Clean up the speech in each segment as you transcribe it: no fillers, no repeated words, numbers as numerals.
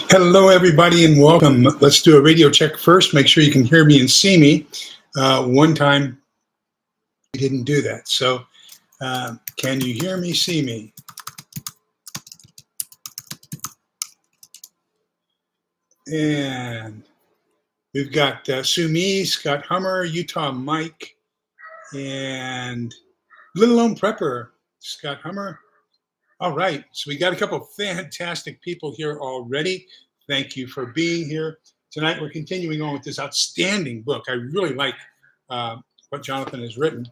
Hello, everybody, and welcome. Let's do a radio check first. Make sure you can hear me and see me. One time, we didn't do that. So, can you hear me, see me? And we've got Sumi, Scott Hummer, Utah Mike, and Little Lone Prepper, Scott Hummer. All right, so we got a couple of fantastic people here already. Thank you for being here. Tonight we're continuing on with this outstanding book. I really like what Jonathan has written.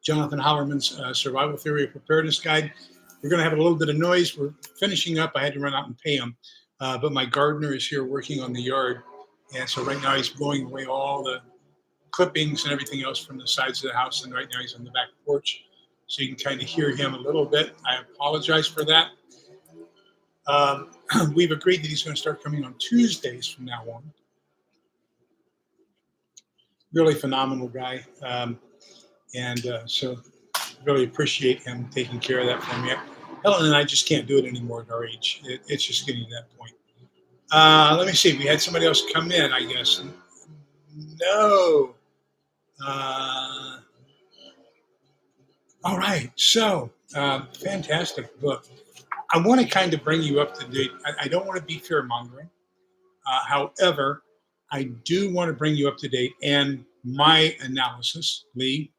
Jonathan Hallerman's Survival Theory of Preparedness Guide. We're going to have a little bit of noise. We're finishing up. I had to run out and pay him. But my gardener is here working on the yard. And so right now he's blowing away all the clippings and everything else from the sides of the house. And right now he's on the back porch. So you can kind of hear him a little bit. I apologize for that. We've agreed that he's going to start coming on Tuesdays from now on. Really phenomenal guy. So really appreciate him taking care of that for me. Helen and I just can't do it anymore at our age. It's just getting to that point. Let me see. We had somebody else come in, I guess. No. All right. So, fantastic book. I want to kind of bring you up to date. I don't want to be fear-mongering. However, I do want to bring you up to date and my analysis, Lee,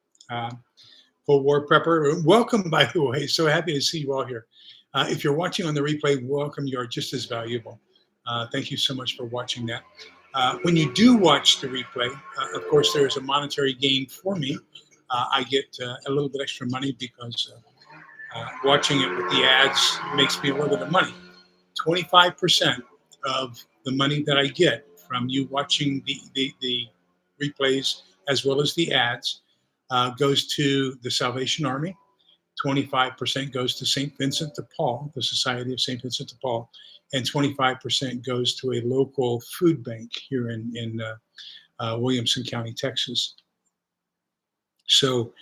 Full War Prepper. Welcome, by the way. So happy to see you all here. If you're watching on the replay, welcome. You are just as valuable. Thank you so much for watching that. When you do watch the replay, of course, there is a monetary gain for me. I get a little bit extra money because watching it with the ads makes me a little bit of money. 25% of the money that I get from you watching the replays as well as the ads goes to the Salvation Army. 25% goes to St. Vincent de Paul, the Society of St. Vincent de Paul, and 25% goes to a local food bank here in Williamson County, Texas. So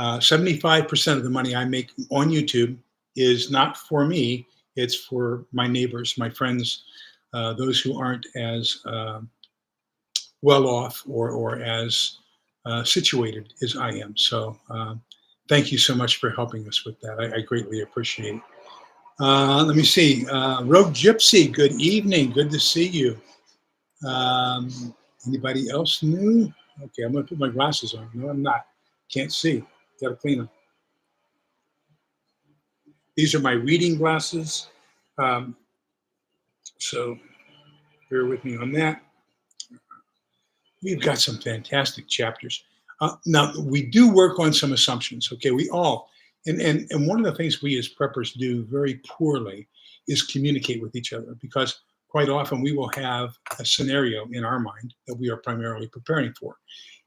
75% of the money I make on YouTube is not for me, it's for my neighbors, my friends, those who aren't as well off or as situated as I am. So thank you so much for helping us with that. I greatly appreciate it. Let me see. Rogue Gypsy, good evening. Good to see you. Anybody else new? Okay, I'm going to put my glasses on. No, I'm not. Can't see. Got to clean them. These are my reading glasses. So bear with me on that. We've got some fantastic chapters. Now, we do work on some assumptions, okay? We all, and one of the things we as preppers do very poorly is communicate with each other, because quite often we will have a scenario in our mind that we are primarily preparing for.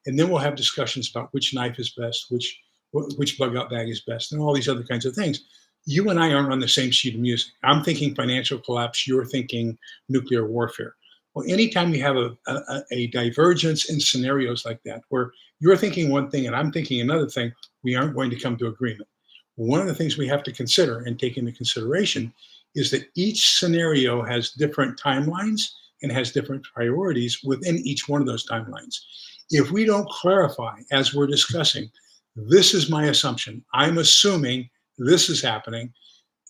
And then we'll have discussions about which knife is best, which bug out bag is best, and all these other kinds of things. You and I aren't on the same sheet of music. I'm thinking financial collapse, you're thinking nuclear warfare. Well, anytime you have a divergence in scenarios like that, where you're thinking one thing and I'm thinking another thing, we aren't going to come to agreement. One of the things we have to consider and take into consideration is that each scenario has different timelines and has different priorities within each one of those timelines. If we don't clarify as we're discussing, this is my assumption, I'm assuming this is happening,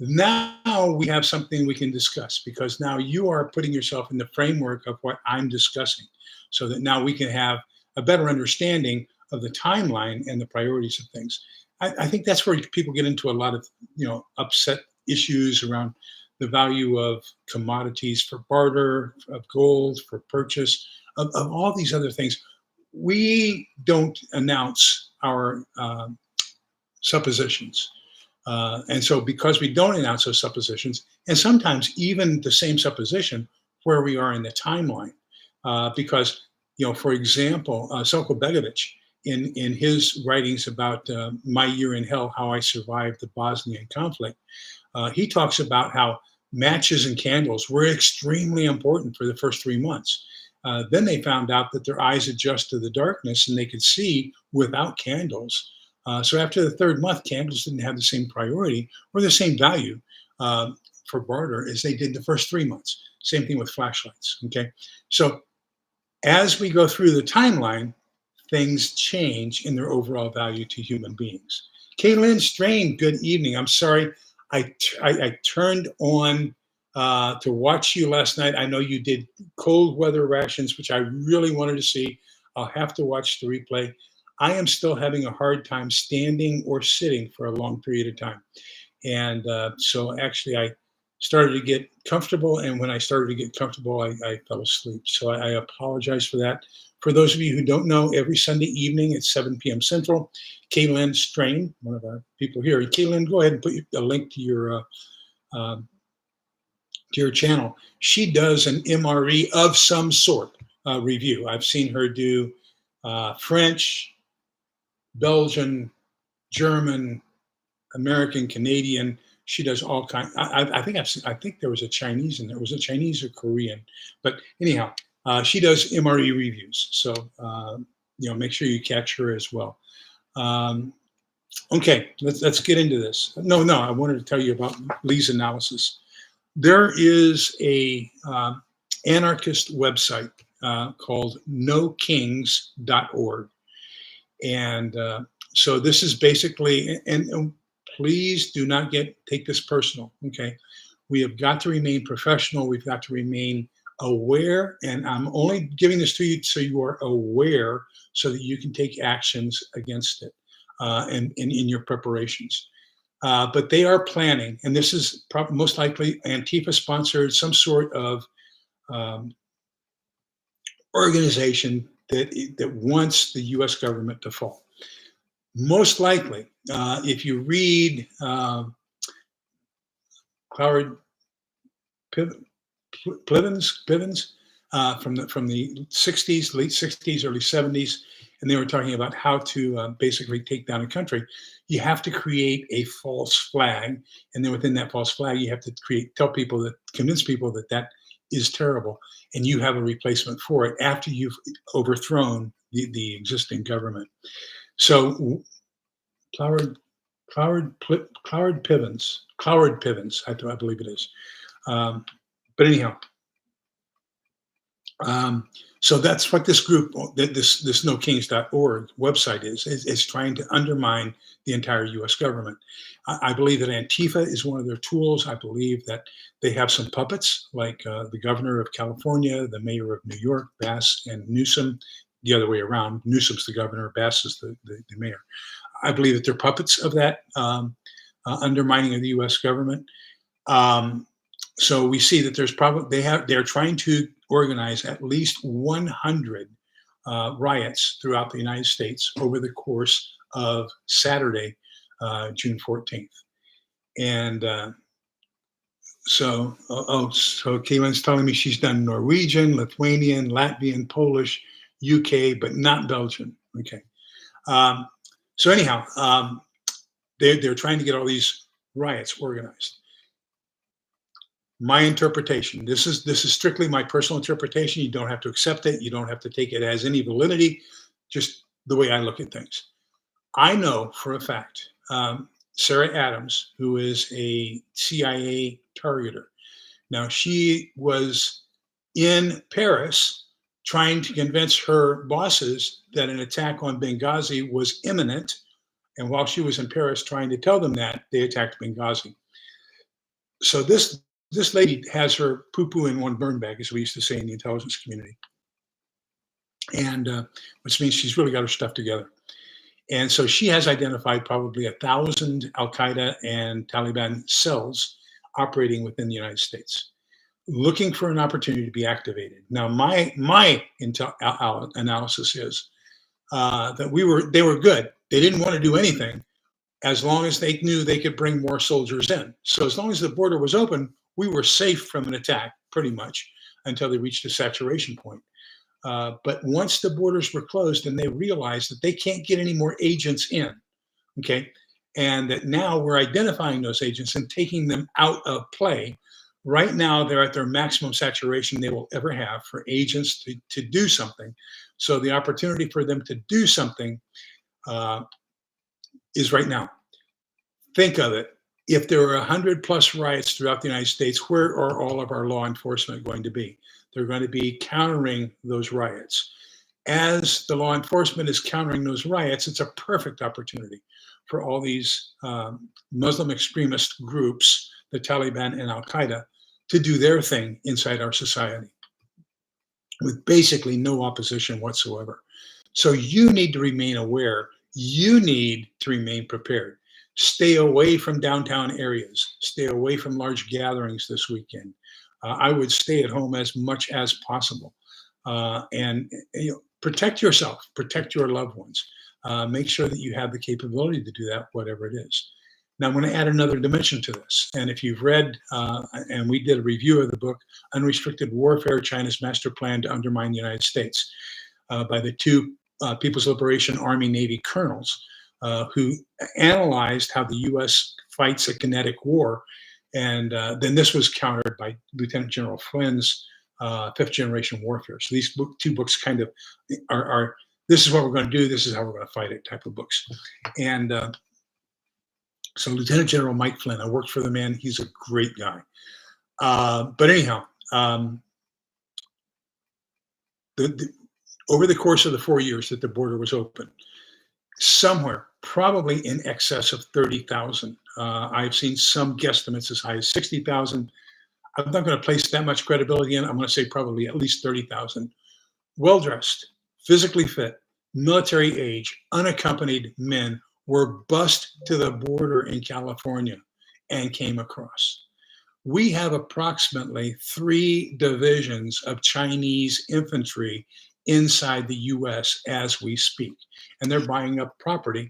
now we have something we can discuss, because now you are putting yourself in the framework of what I'm discussing, so that now we can have a better understanding of the timeline and the priorities of things. I think that's where people get into a lot of upset issues around the value of commodities for barter, of gold for purchase, of all these other things. We don't announce our suppositions. And so because we don't announce those suppositions, and sometimes even the same supposition, where we are in the timeline, because, for example, Selko Begovic, in his writings about My Year in Hell, How I Survived the Bosnian Conflict, he talks about how matches and candles were extremely important for the first 3 months. Then they found out that their eyes adjust to the darkness and they could see without candles. So after the third month, candles didn't have the same priority or the same value for barter as they did the first 3 months. Same thing with flashlights. Okay, so as we go through the timeline, things change in their overall value to human beings. Kaylin Strain, good evening. I'm sorry, I turned on to watch you last night. I know you did cold weather rations, which I really wanted to see. I'll have to watch the replay. I am still having a hard time standing or sitting for a long period of time. And so actually I started to get comfortable. And when I started to get comfortable, I fell asleep. So I apologize for that. For those of you who don't know, every Sunday evening at 7 p.m. Central, Kaylin Strain, one of our people here. Kaylin, go ahead and put a link to your channel. She does an MRE of some sort review. I've seen her do French, Belgian, German, American, Canadian. She does all kinds. I think there was a Chinese in there. Was it Chinese or Korean? But anyhow, she does MRE reviews. So make sure you catch her as well. Okay, let's get into this. No, I wanted to tell you about Lee's analysis. There is a anarchist website called nokings.org. And so this is basically, and please do not take this personal, okay? We have got to remain professional. We've got to remain aware. And I'm only giving this to you so you are aware so that you can take actions against it and in your preparations. But they are planning, and this is most likely Antifa-sponsored, some sort of organization that wants the U.S. government to fall. Most likely, if you read Cloward Pivens from the 60s, late 60s, early 70s, and they were talking about how to basically take down a country. You have to create a false flag, and then within that false flag, you have to convince people that is terrible, and you have a replacement for it after you've overthrown the existing government. So, Cloward Pivens, I believe it is. But anyhow, so that's what this group, this nokings.org website is trying to undermine the entire U.S. government. I believe that Antifa is one of their tools. I believe that they have some puppets like the governor of California, the mayor of New York, Bass, and Newsom. The other way around, Newsom's the governor, Bass is the mayor. I believe that they're puppets of that undermining of the U.S. government. So we see that there's they're trying to organize at least 100 riots throughout the United States over the course of Saturday, June 14th. And so Kaylin's telling me she's done Norwegian, Lithuanian, Latvian, Polish, UK, but not Belgian. Okay. So anyhow, they're trying to get all these riots organized. My interpretation. This is strictly my personal interpretation. You don't have to accept it. You don't have to take it as any validity. Just the way I look at things. I know for a fact Sarah Adams, who is a CIA targeter. Now she was in Paris trying to convince her bosses that an attack on Benghazi was imminent. And while she was in Paris trying to tell them that, they attacked Benghazi. So this lady has her poo-poo in one burn bag, as we used to say in the intelligence community. And which means she's really got her stuff together. And so she has identified probably 1,000 Al-Qaeda and Taliban cells operating within the United States, looking for an opportunity to be activated. Now, my analysis is that they were good. They didn't want to do anything as long as they knew they could bring more soldiers in. So as long as the border was open, we were safe from an attack, pretty much, until they reached a saturation point. But once the borders were closed, and they realized that they can't get any more agents in, okay, and that now we're identifying those agents and taking them out of play. Right now, they're at their maximum saturation they will ever have for agents to do something. So the opportunity for them to do something is right now. Think of it. if there are 100 plus riots throughout the United States, where are all of our law enforcement going to be? They're going to be countering those riots. As the law enforcement is countering those riots, it's a perfect opportunity for all these Muslim extremist groups, the Taliban and Al Qaeda, to do their thing inside our society with basically no opposition whatsoever. So you need to remain aware. You need to remain prepared. Stay away from downtown areas. Stay away from large gatherings this weekend. I would stay at home as much as possible, and protect yourself, protect your loved ones. Make sure that you have the capability to do that, whatever it is. Now, I'm going to add another dimension to this. And if you've read, and we did a review of the book, Unrestricted Warfare, China's Master Plan to Undermine the United States, by the two People's Liberation Army Navy colonels who analyzed how the U.S. fights a kinetic war. And then this was countered by Lieutenant General Flynn's Fifth Generation Warfare. So these two books kind of are this is what we're going to do, this is how we're going to fight it type of books. And so Lieutenant General Mike Flynn, I worked for the man. He's a great guy. But anyhow, over the course of the 4 years that the border was open, somewhere probably in excess of 30,000. I've seen some guesstimates as high as 60,000. I'm not going to place that much credibility in. I'm going to say probably at least 30,000. Well-dressed, physically fit, military age, unaccompanied men were bussed to the border in California and came across. We have approximately 3 divisions of Chinese infantry inside the U.S. as we speak, and they're buying up property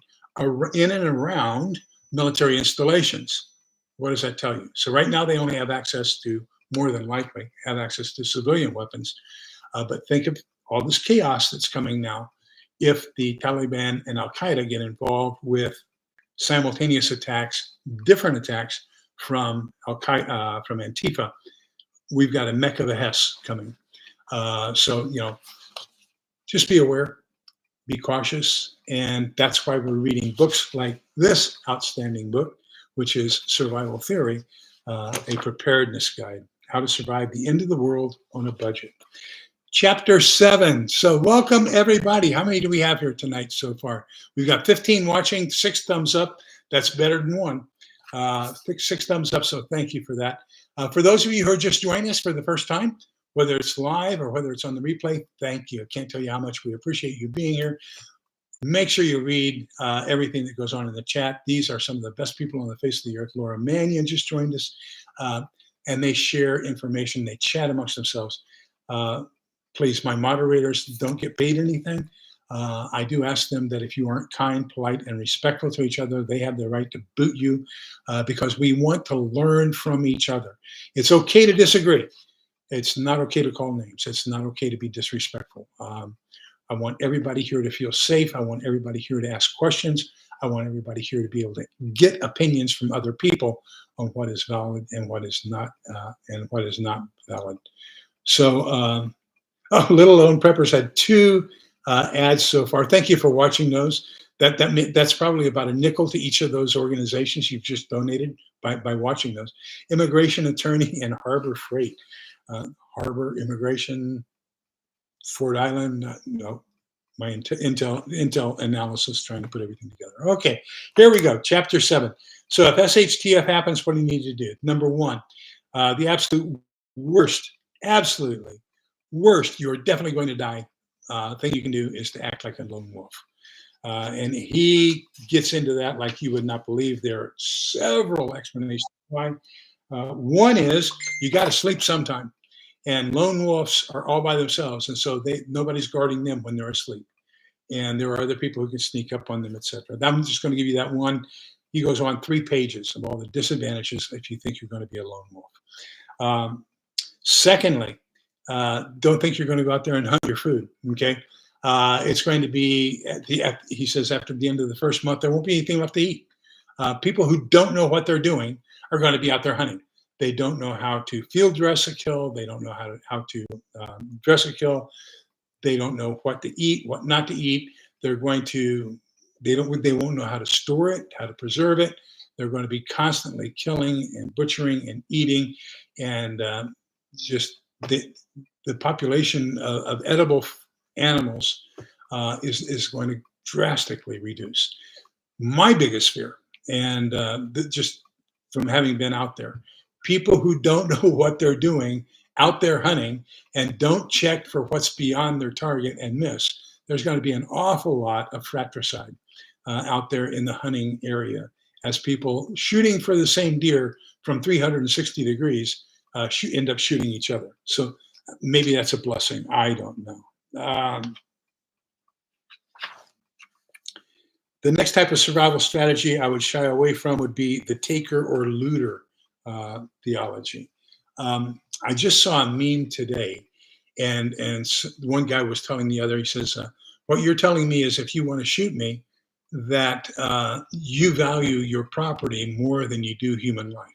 in and around military installations. What does that tell you? So right now they only have access to, more than likely, have access to civilian weapons. But think of all this chaos that's coming now. If the Taliban and Al Qaeda get involved with simultaneous attacks, different attacks from Al Qaeda, from Antifa, we've got a Mecca of a Hess coming. So just be aware, be cautious, and that's why we're reading books like this outstanding book, which is Survival Theory, a preparedness guide, how to survive the end of the world on a budget. Chapter 7. So welcome everybody. How many do we have here tonight so far? We've got 15 watching, 6 thumbs up. That's better than 1. 6 thumbs up, so thank you for that. For those of you who are just joining us for the first time, whether it's live or whether it's on the replay, thank you. I can't tell you how much we appreciate you being here. Make sure you read everything that goes on in the chat. These are some of the best people on the face of the earth. Laura Mannion just joined us, and they share information. They chat amongst themselves. Please, my moderators don't get paid anything. I do ask them that if you aren't kind, polite, and respectful to each other, they have the right to boot you because we want to learn from each other. It's okay to disagree. It's not okay to call names. It's not okay to be disrespectful. I want everybody here to feel safe. I want everybody here to ask questions. I want everybody here to be able to get opinions from other people on what is valid and what is not valid. So, Little Lone Preppers had 2 ads so far. Thank you for watching those. That's probably about a nickel to each of those organizations you've just donated by watching those. Immigration Attorney and Harbor Freight. Harbor Immigration, Fort Island, no, my intel analysis trying to put everything together. Okay, here we go, chapter 7. So if SHTF happens, what do you need to do? Number 1, the absolute worst, absolutely worst, you're definitely going to die, thing you can do is to act like a lone wolf. And he gets into that like you would not believe. There are several explanations why. One is you got to sleep sometime. And lone wolves are all by themselves, and so nobody's guarding them when they're asleep. And there are other people who can sneak up on them, etc. I'm just going to give you that one. He goes on 3 pages of all the disadvantages if you think you're going to be a lone wolf. Secondly, don't think you're going to go out there and hunt your food. Okay, it's going to be he says after the end of the first month there won't be anything left to eat. People who don't know what they're doing are going to be out there hunting. They don't know how to field dress a kill. They don't know how to dress a kill. They don't know what to eat, what not to eat. They won't know how to store it, how to preserve it. They're going to be constantly killing and butchering and eating, and just the population of edible animals is going to drastically reduce. My biggest fear, and just from having been out there, people who don't know what they're doing out there hunting and don't check for what's beyond their target and miss, there's going to be an awful lot of fratricide out there in the hunting area as people shooting for the same deer from 360 degrees end up shooting each other. So maybe that's a blessing. I don't know. The next type of survival strategy I would shy away from would be the taker or looter theology. I just saw a meme today, and one guy was telling the other, he says, what you're telling me is if you want to shoot me, that you value your property more than you do human life.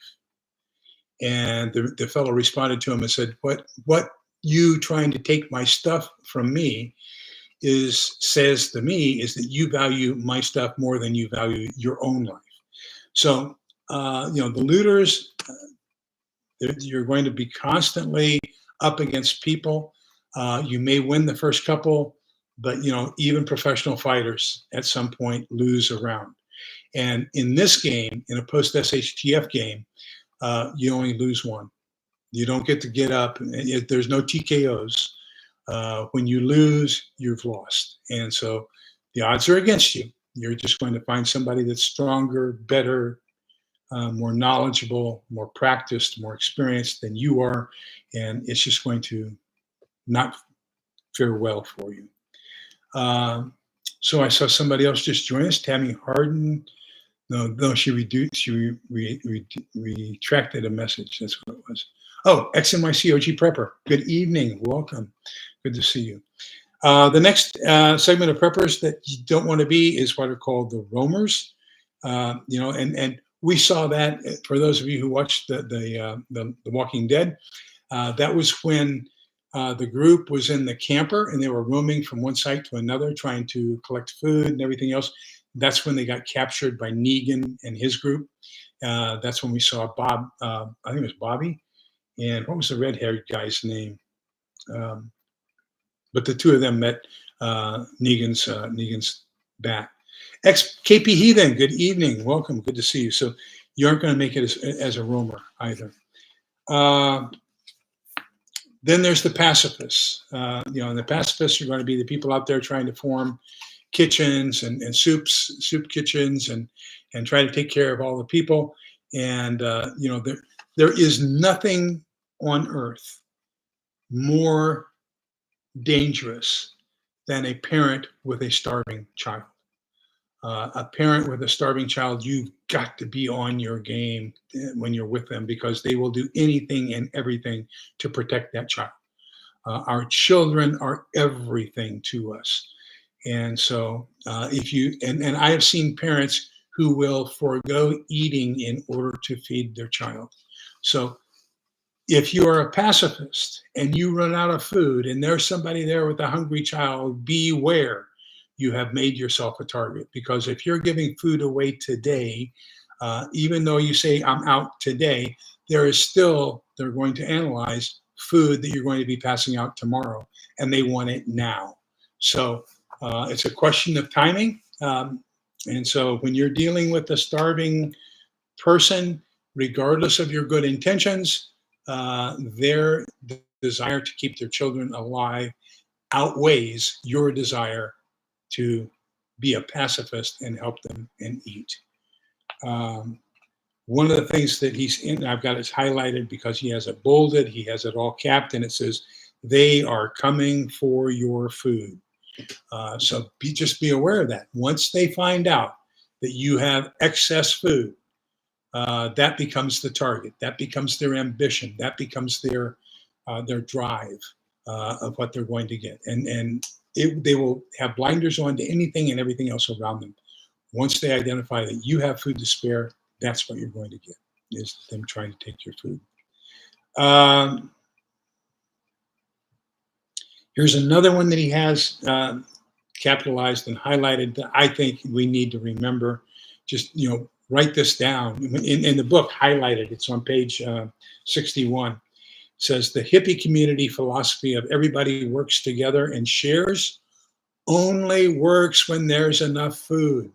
And the fellow responded to him and said, what you trying to take my stuff from me says to me is that you value my stuff more than you value your own life. So, the looters, you're going to be constantly up against people. You may win the first couple, but even professional fighters at some point lose a round. And in this game, in a post SHTF game, you only lose one. You don't get to get up. There's no TKOs. When you lose, you've lost. And so the odds are against you. You're just going to find somebody that's stronger, better, more knowledgeable, more practiced, more experienced than you are. And it's just going to not fare well for you. So I saw somebody else just join us, Tammy Harden. No, she retracted a message. That's what it was. Oh, XNYC OG Prepper. Good evening. Welcome. Good to see you. The next segment of preppers that you don't want to be is what are called the roamers. And we saw that for those of you who watched the Walking Dead. That was when the group was in the camper and they were roaming from one site to another, trying to collect food and everything else. That's when they got captured by Negan and his group. That's when we saw Bob. I think it was Bobby. And what was the red-haired guy's name? But the two of them met Negan's bat. KP Heathen, good evening. Welcome. Good to see you. So you aren't going to make it as a roamer either. Then there's the pacifists. And the pacifists are going to be the people out there trying to form kitchens and soup kitchens and try to take care of all the people. And there is nothing on earth more dangerous than a parent with a starving child. A parent with a starving child, you've got to be on your game when you're with them because they will do anything and everything to protect that child. Our children are everything to us. And so and I have seen parents who will forego eating in order to feed their child. So if you are a pacifist and you run out of food and there's somebody there with a hungry child, beware. You have made yourself a target, because if you're giving food away today, even though you say I'm out today, they're going to analyze food that you're going to be passing out tomorrow, and they want it now. So it's a question of timing. And so when you're dealing with a starving person, regardless of your good intentions, their desire to keep their children alive outweighs your desire to be a pacifist and help them and eat. One of the things that he's in, I've got it highlighted because he has it bolded, he has it all capped, and it says, they are coming for your food. So just be aware of that. Once they find out that you have excess food, that becomes the target. That becomes their ambition. That becomes their drive of what they're going to get. And they will have blinders on to anything and everything else around them. Once they identify that you have food to spare, that's what you're going to get, is them trying to take your food. Here's another one that he has capitalized and highlighted that I think we need to remember. Just, write this down. In the book, highlighted, it's on page 61. It says, the hippie community philosophy of everybody works together and shares only works when there's enough food.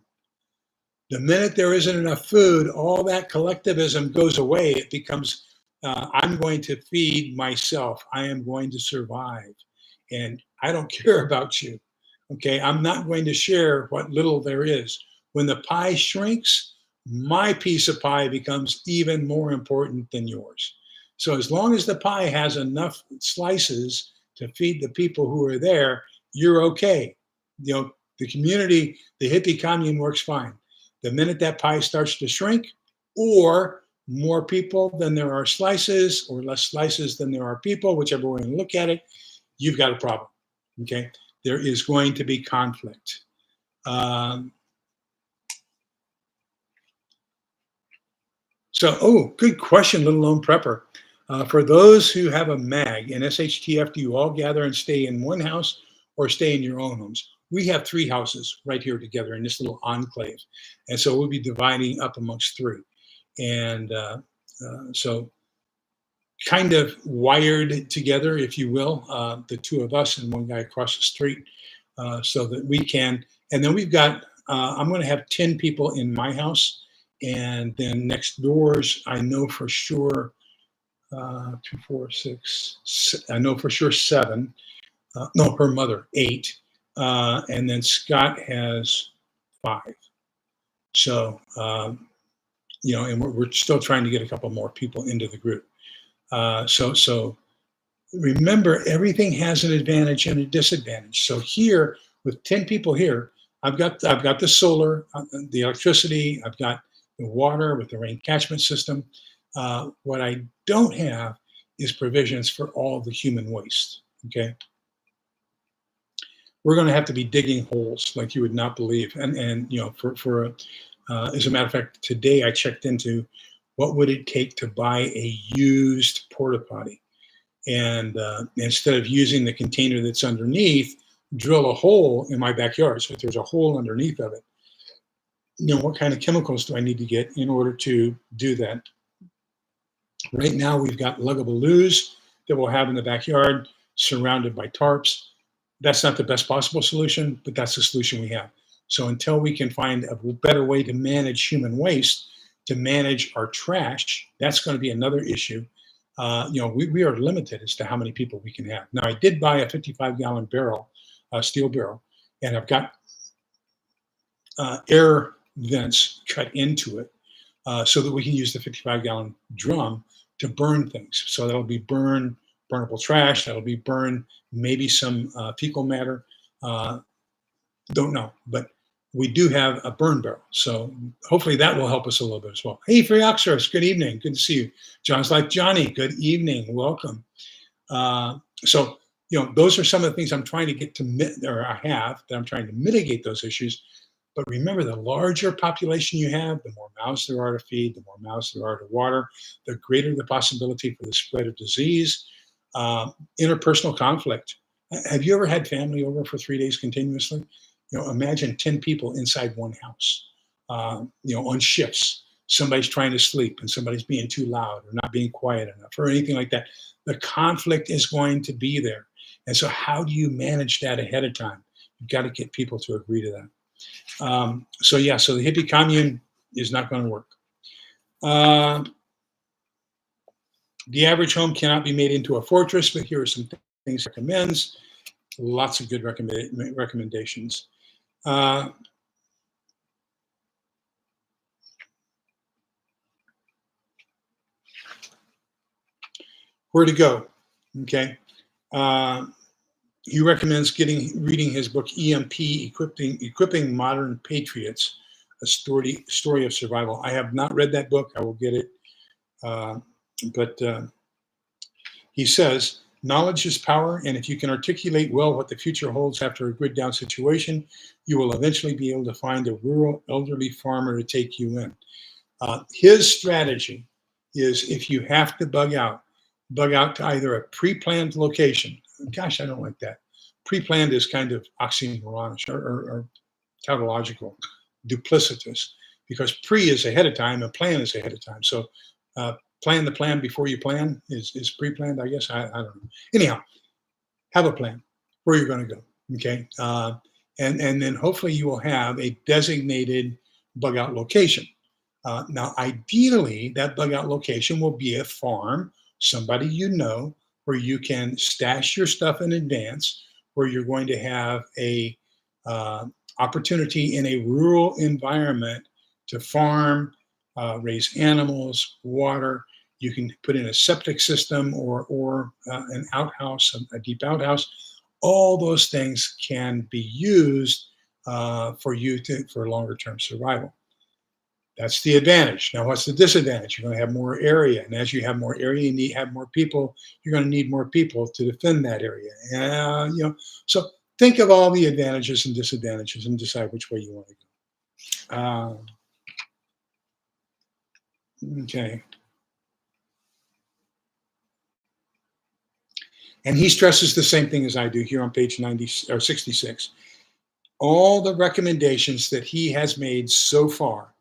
The minute there isn't enough food, all that collectivism goes away. It becomes, I'm going to feed myself. I am going to survive. And I don't care about you. Okay, I'm not going to share what little there is. When the pie shrinks, my piece of pie becomes even more important than yours. So as long as the pie has enough slices to feed the people who are there, you're okay. You know, the community, the hippie commune works fine. The minute that pie starts to shrink, or more people than there are slices, or less slices than there are people, whichever way you look at it, you've got a problem. Okay, there is going to be conflict. Good question, Little Lone Prepper. For those who have a MAG and SHTF, do you all gather and stay in one house or stay in your own homes? We have 3 houses right here together in this little enclave. And so we'll be dividing up amongst 3. And so kind of wired together, if you will, the 2 of us and one guy across the street, so that we can. And then we've got, I'm going to have 10 people in my house. And then next doors, I know for sure, 2, 4, 6, I know for sure 7. No, her mother, 8. And then Scott has 5. So, and we're still trying to get a couple more people into the group. So remember, everything has an advantage and a disadvantage. So here, with 10 people here, I've got the solar, the electricity, I've got the water with the rain catchment system. What I don't have is provisions for all the human waste. Okay, we're going to have to be digging holes like you would not believe. And as a matter of fact, today I checked into what would it take to buy a used porta potty, and instead of using the container that's underneath, drill a hole in my backyard. So if there's a hole underneath of it, what kind of chemicals do I need to get in order to do that? Right now, we've got luggable loos that we'll have in the backyard, surrounded by tarps. That's not the best possible solution, but that's the solution we have. So until we can find a better way to manage human waste, to manage our trash, that's going to be another issue. We are limited as to how many people we can have. Now, I did buy a 55-gallon barrel, steel barrel, and I've got air vents cut into it so that we can use the 55-gallon drum to burn things. So that'll be burnable trash. That'll be maybe some fecal matter. Don't know, but we do have a burn barrel. So hopefully that will help us a little bit as well. Hey, Freoxeros, good evening. Good to see you. John's like Johnny, good evening. Welcome. Those are some of the things I'm trying to get to, that I'm trying to mitigate those issues. But remember, the larger population you have, the more mouths there are to feed, the more mouths there are to water, the greater the possibility for the spread of disease, interpersonal conflict. Have you ever had family over for 3 days continuously? Imagine 10 people inside one house, on shifts. Somebody's trying to sleep and somebody's being too loud or not being quiet enough or anything like that. The conflict is going to be there. And so how do you manage that ahead of time? You've got to get people to agree to that. So the hippie commune is not going to work. The average home cannot be made into a fortress, but here are some things it recommends. Lots of good recommendations. Where to go? Okay. He recommends reading his book EMP, Equipping Modern Patriots, a story of survival. I have not read that book. I will get it. But he says, knowledge is power, and if you can articulate well what the future holds after a grid down situation, you will eventually be able to find a rural elderly farmer to take you in. His strategy is, if you have to bug out to either a pre-planned location. Gosh, I don't like that. Pre-planned is kind of oxymoronish or tautological, duplicitous. because pre is ahead of time and plan is ahead of time. So plan the plan before you plan is pre-planned, I guess. I don't know. Anyhow, have a plan where you're going to go. Okay. And then hopefully you will have a designated bug out location. Now, ideally, that bug out location will be a farm, somebody you know, where you can stash your stuff in advance, where you're going to have a opportunity in a rural environment to farm, raise animals, water. You can put in a septic system or an outhouse, a deep outhouse. All those things can be used for longer term survival. That's the advantage. Now, what's the disadvantage? You're going to have more area, and as you have more area, you have more people. You're going to need more people to defend that area. So think of all the advantages and disadvantages and decide which way you want to go. Okay. And he stresses the same thing as I do here on page 90 or 66. All the recommendations that he has made so far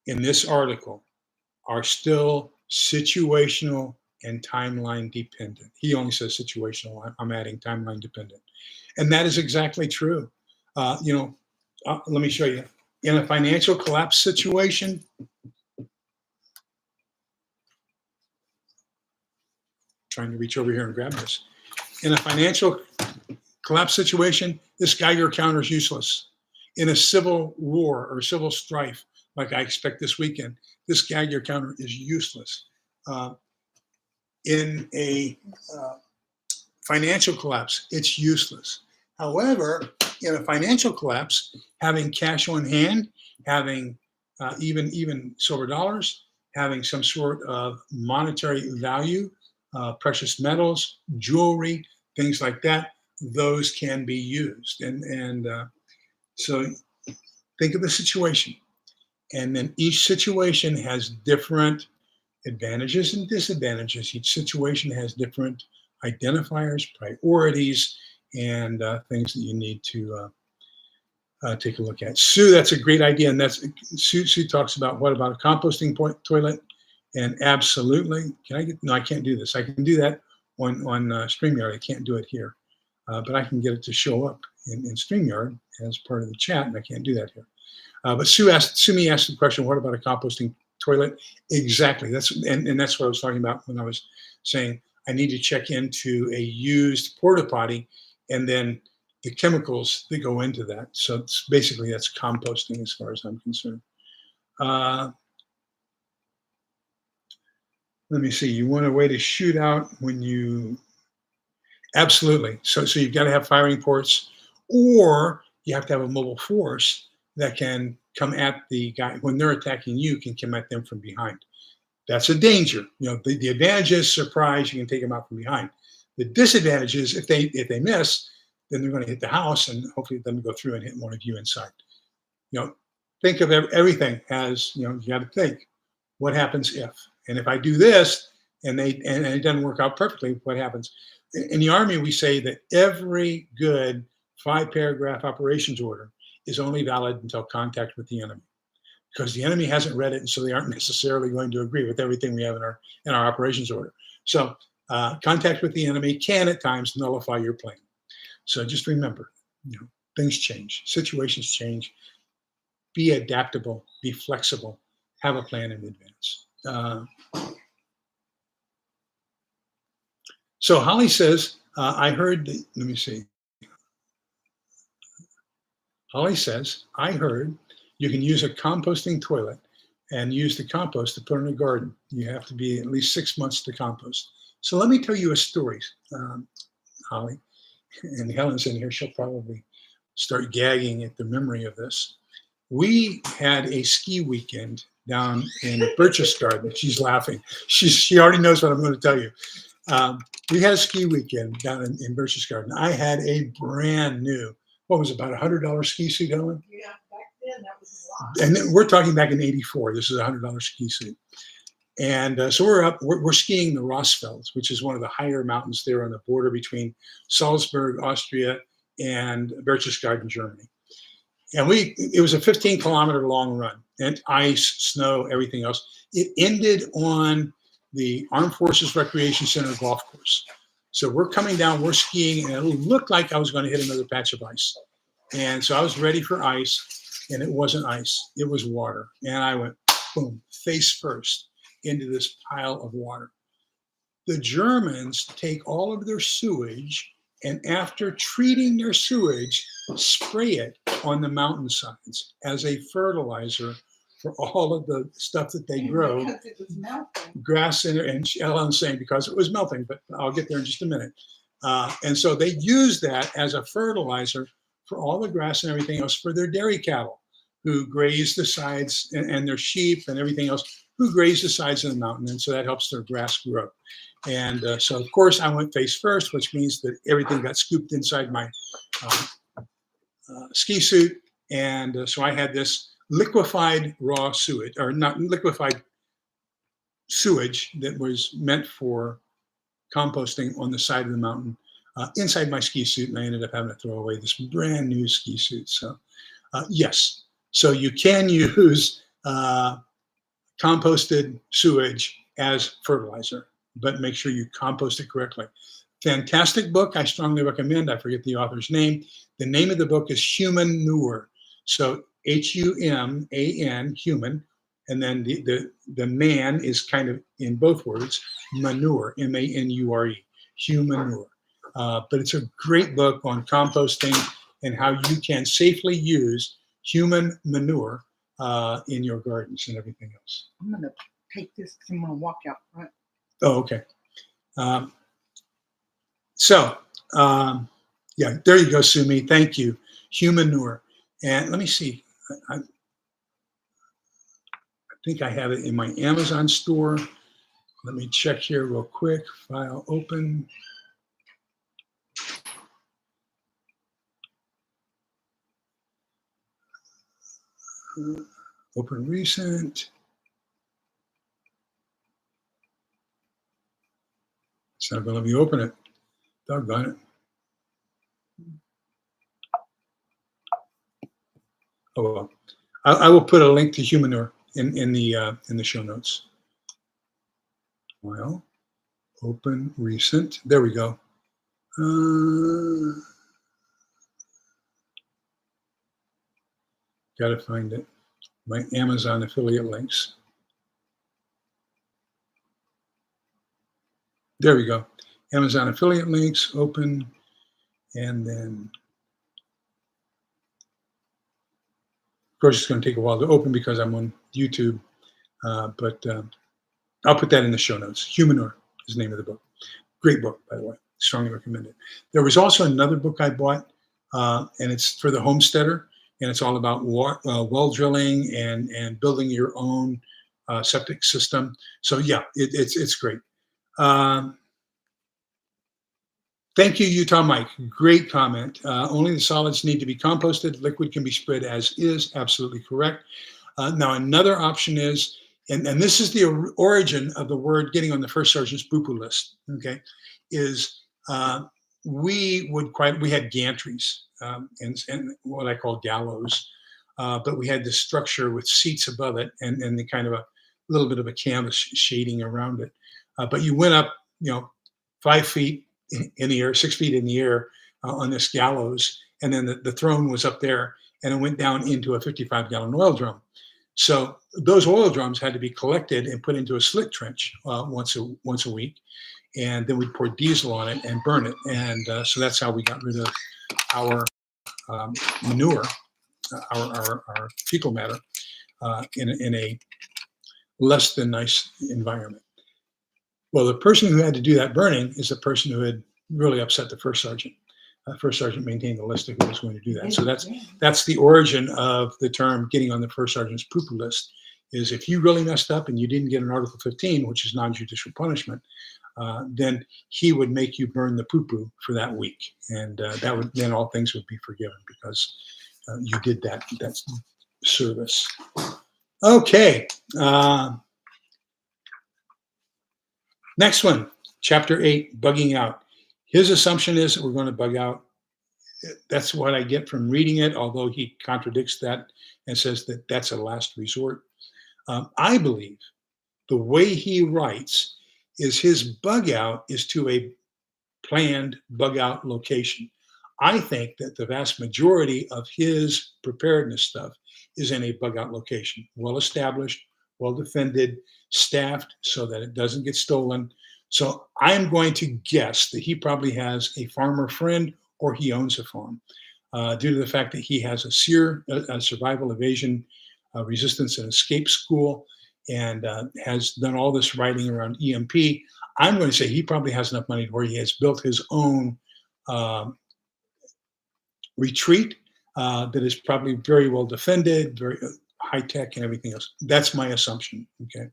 in this article are still situational and timeline dependent. He only says situational. I'm adding timeline dependent. And that is exactly true. Let me show you. In a financial collapse situation, trying to reach over here and grab this. In a financial collapse situation, this Geiger counter is useless. In a civil war or civil strife, like I expect this weekend, this Geiger counter is useless. In a financial collapse, it's useless. However, in a financial collapse, having cash on hand, having even silver dollars, having some sort of monetary value, precious metals, jewelry, things like that, those can be used. So think of the situation. And then each situation has different advantages and disadvantages. Each situation has different identifiers, priorities, and things that you need to take a look at. Sue, that's a great idea. And Sue talks about, what about a composting toilet? And absolutely, no, I can't do this. I can do that on StreamYard. I can't do it here. But I can get it to show up in StreamYard as part of the chat, and I can't do that here. But Sue me asked the question, what about a composting toilet? Exactly. That's what I was talking about when I was saying I need to check into a used porta potty and then the chemicals that go into that. So that's composting as far as I'm concerned. Let me see. You want a way to shoot out when you... Absolutely. So you've got to have firing ports, or you have to have a mobile force that can come at the guy when they're attacking you, can come at them from behind. That's a danger. The advantage is surprise, you can take them out from behind. The disadvantage is if they miss, then they're going to hit the house, and hopefully then go through and hit one of you inside. Think of everything as, you got to think, what happens if? And if I do this and it doesn't work out perfectly, what happens? In the Army, we say that every good 5-paragraph operations order is only valid until contact with the enemy, because the enemy hasn't read it, and so they aren't necessarily going to agree with everything we have in our operations order. So contact with the enemy can at times nullify your plan. So just remember, things change, situations change. Be adaptable, be flexible, have a plan in advance. So Holly says, I heard, let me see. Holly says, I heard you can use a composting toilet and use the compost to put in a garden. You have to be at least 6 months to compost. So let me tell you a story, Holly. And Helen's in here. She'll probably start gagging at the memory of this. We had a ski weekend down in Birch's Garden. She's laughing. She already knows what I'm going to tell you. We had a ski weekend down in Birch's Garden. I had a brand new, what was it, about $100 ski suit, Helen? Yeah, back then that was a lot. And then we're talking back in '84. This is a $100 ski suit. And so we're skiing the Rossfelds, which is one of the higher mountains there on the border between Salzburg, Austria, and Berchtesgaden, Germany. And it was a 15-kilometer long run. and ice, snow, everything else. It ended on the Armed Forces Recreation Center golf course. So we're coming down, we're skiing, and it looked like I was going to hit another patch of ice. And so I was ready for ice, and it wasn't ice, it was water. And I went, boom, face first into this pile of water. The Germans take all of their sewage, and after treating their sewage, spray it on the mountainsides as a fertilizer for all of the stuff that they grow. Because it was melting. Grass and Ellen's saying because it was melting, but I'll get there in just a minute. And so they use that as a fertilizer for all the grass and everything else for their dairy cattle who graze the sides, and their sheep and everything else who graze the sides of the mountain. And so that helps their grass grow. And so, of course, I went face first, which means that everything got scooped inside my ski suit. And so I had this liquefied raw sewage, or not liquefied sewage, that was meant for composting on the side of the mountain inside my ski suit. And I ended up having to throw away this brand new ski suit. So yes, so you can use composted sewage as fertilizer, but make sure you compost it correctly. Fantastic book. I strongly recommend. I forget the author's name. The name of the book is Humanure. So Human, human, and then the man is kind of in both words, manure, manure, Humanure. But it's a great book on composting and how you can safely use human manure in your gardens and everything else. I'm going to take this because I'm going to walk out front. Oh, okay. Yeah, there you go, Sumi. Thank you. Humanure. And let me see. I think I have it in my Amazon store. Let me check here real quick. File open. Open recent. It's not going to let me open it. Doggone it. Oh well. I will put a link to Humanure in the show notes. Well, open recent. There we go. Got to find it. My Amazon affiliate links. There we go. Amazon affiliate links, open, and then, of course, it's going to take a while to open because I'm on YouTube, but I'll put that in the show notes. Humanure is the name of the book. Great book, by the way. Strongly recommend it. There was also another book I bought, and it's for the homesteader, and it's all about well drilling and building your own septic system. So yeah, it's great. Thank you, Utah Mike. Great comment. Only the solids need to be composted. Liquid can be spread as is. Absolutely correct. Now, another option is, and this is the origin of the word getting on the first sergeant's poo-poo list, okay, is we had gantries and what I call gallows, but we had this structure with seats above it and the kind of a little bit of a canvas shading around it. But you went up, 5 feet in the air, 6 feet in the air on this gallows, and then the throne was up there, and it went down into a 55-gallon oil drum. So those oil drums had to be collected and put into a slit trench once a week, and then we'd pour diesel on it and burn it. And so that's how we got rid of our manure, our fecal matter, in a less than nice environment. Well, the person who had to do that burning is the person who had really upset the first sergeant. First sergeant maintained the list of who was going to do that. So that's the origin of the term getting on the first sergeant's poo-poo list, is if you really messed up and you didn't get an Article 15, which is non-judicial punishment, then he would make you burn the poo-poo for that week. And then all things would be forgiven because you did that service. Okay. Next one, Chapter 8, bugging out. His assumption is that we're going to bug out That's what I get from reading it, although he contradicts that and says that that's a last resort. I believe the way he writes is his bug out is to a planned bug out location. I think that the vast majority of his preparedness stuff is in a bug out location, well established, well defended, staffed so that it doesn't get stolen. So I'm going to guess that he probably has a farmer friend or he owns a farm due to the fact that he has a SEER, a survival, evasion, resistance, and escape school, and has done all this writing around EMP. I'm going to say he probably has enough money where he has built his own retreat that is probably very well defended, very high tech, and everything else. That's my assumption. Okay,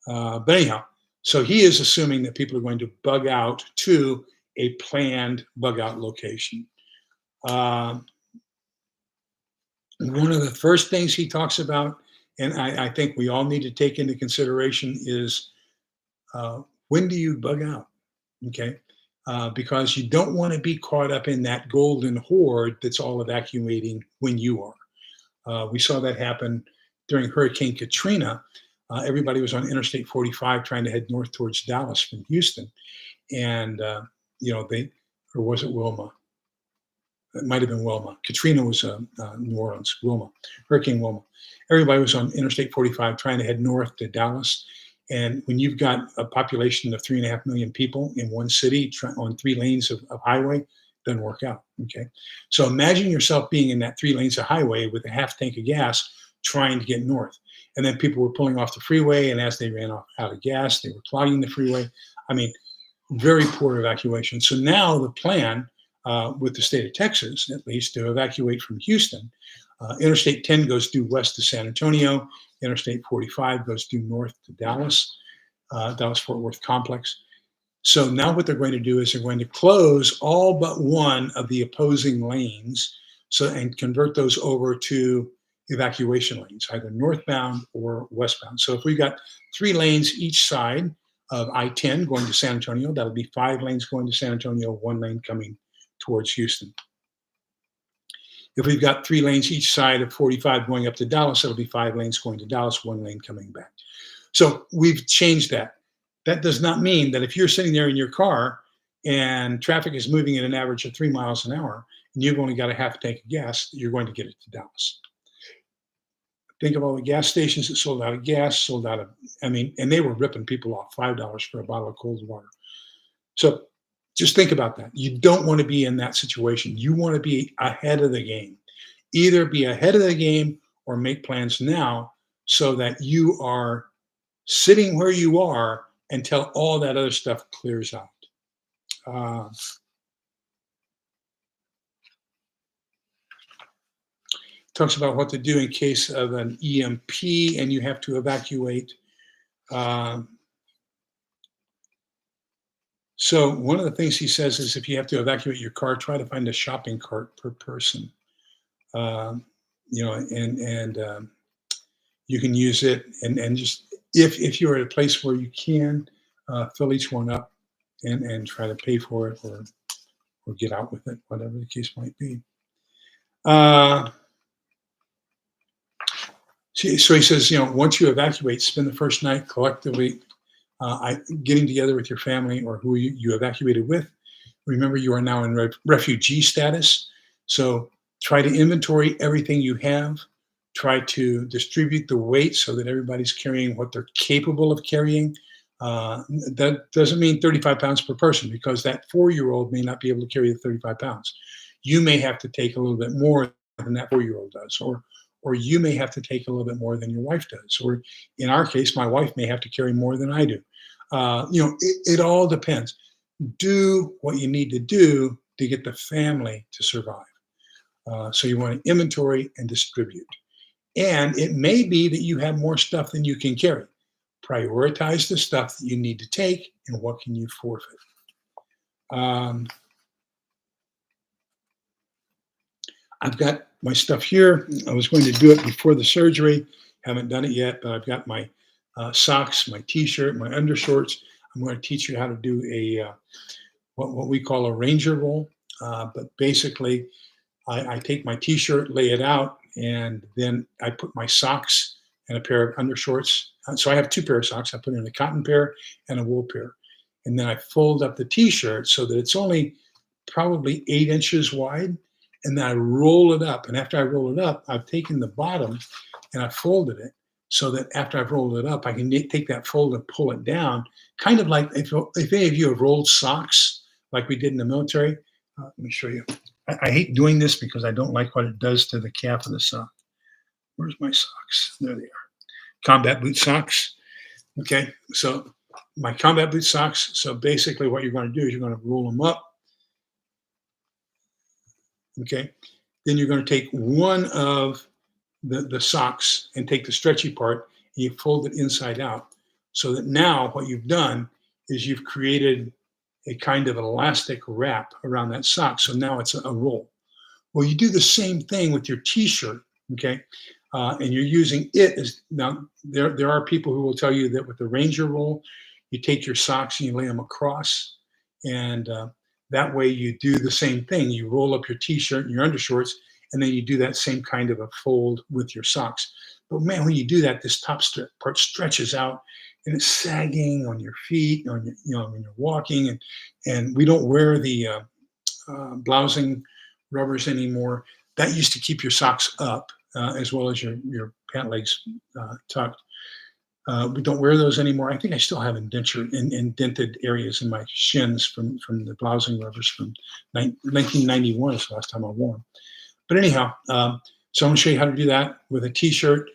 but anyhow, so he is assuming that people are going to bug out to a planned bug out location. One of the first things he talks about, and I think we all need to take into consideration, is when do you bug out? Okay. Because you don't want to be caught up in that golden horde that's all evacuating when you are. We saw that happen during Hurricane Katrina. Everybody was on Interstate 45 trying to head north towards Dallas from Houston. And, or was it Wilma? It might have been Wilma. Katrina was New Orleans, Wilma, Hurricane Wilma. Everybody was on Interstate 45 trying to head north to Dallas. And when you've got a population of 3.5 million people in one city on 3 lanes of highway, it doesn't work out. Okay. So imagine yourself being in that 3 lanes of highway with a half tank of gas trying to get north. And then people were pulling off the freeway. And as they ran out of gas, they were clogging the freeway. I mean, very poor evacuation. So now the plan with the state of Texas, at least, to evacuate from Houston, Interstate 10 goes due west to San Antonio. Interstate 45 goes due north to Dallas, Dallas-Fort Worth complex. So now what they're going to do is they're going to close all but one of the opposing lanes and convert those over to evacuation lanes, either northbound or westbound. So if we've got 3 lanes each side of I-10 going to San Antonio, that'll be 5 lanes going to San Antonio, 1 lane coming towards Houston. If we've got 3 lanes each side of 45 going up to Dallas, it'll be 5 lanes going to Dallas, 1 lane coming back. So we've changed that. That does not mean that if you're sitting there in your car and traffic is moving at an average of 3 miles an hour and you've only got a half tank of gas, you're going to get it to Dallas. Think of all the gas stations that sold out of gas, and they were ripping people off $5 for a bottle of cold water. So just think about that. You don't want to be in that situation. You want to be ahead of the game. Either be ahead of the game or make plans now so that you are sitting where you are until all that other stuff clears out. Talks about what to do in case of an EMP and you have to evacuate. So one of the things he says is if you have to evacuate your car, try to find a shopping cart per person. And you can use it and just if you're at a place where you can fill each one up and try to pay for it or get out with it, whatever the case might be. So he says, once you evacuate, spend the first night collectively getting together with your family or who you evacuated with. Remember, you are now in refugee status. So try to inventory everything you have. Try to distribute the weight so that everybody's carrying what they're capable of carrying. That doesn't mean 35 pounds per person because that 4-year-old may not be able to carry the 35 pounds. You may have to take a little bit more than that 4-year-old does, or you may have to take a little bit more than your wife does. Or in our case, my wife may have to carry more than I do. It all depends. Do what you need to do to get the family to survive. So you want to inventory and distribute. And it may be that you have more stuff than you can carry. Prioritize the stuff that you need to take and what can you forfeit. I've got my stuff here. I was going to do it before the surgery. Haven't done it yet, but I've got my socks, my t-shirt, my undershorts. I'm going to teach you how to do a what we call a ranger roll. but basically, I take my T-shirt, lay it out, and then I put my socks and a pair of undershorts. So I have two pair of socks. I put in a cotton pair and a wool pair, and then I fold up the T-shirt so that it's only probably 8 inches wide, and then I roll it up. And after I roll it up, I've taken the bottom and I folded it so that after I've rolled it up, I can take that fold and pull it down, kind of like if any of you have rolled socks like we did in the military. Let me show you. I hate doing this because I don't like what it does to the calf of the sock. Where's my socks? There they are. Combat boot socks. Okay, so my combat boot socks. So basically what you're going to do is you're going to roll them up. Okay, then you're going to take one of the socks and take the stretchy part and you fold it inside out, so that now what you've done is you've created a kind of elastic wrap around that sock. So now it's a roll. Well, you do the same thing with your T-shirt, okay? And you're using it as, now there are people who will tell you that with the Ranger roll, you take your socks and you lay them across, and that way you do the same thing. You roll up your T-shirt and your undershorts, and then you do that same kind of a fold with your socks. But man, when you do that, this top part stretches out, and it's sagging on your feet, on your, when you're walking, and we don't wear the blousing rubbers anymore. That used to keep your socks up, as well as your pant legs tucked. We don't wear those anymore. I think I still have indented areas in my shins from the blousing rubbers from 1991 is the last time I wore them. But anyhow, so I'm going to show you how to do that with a T-shirt.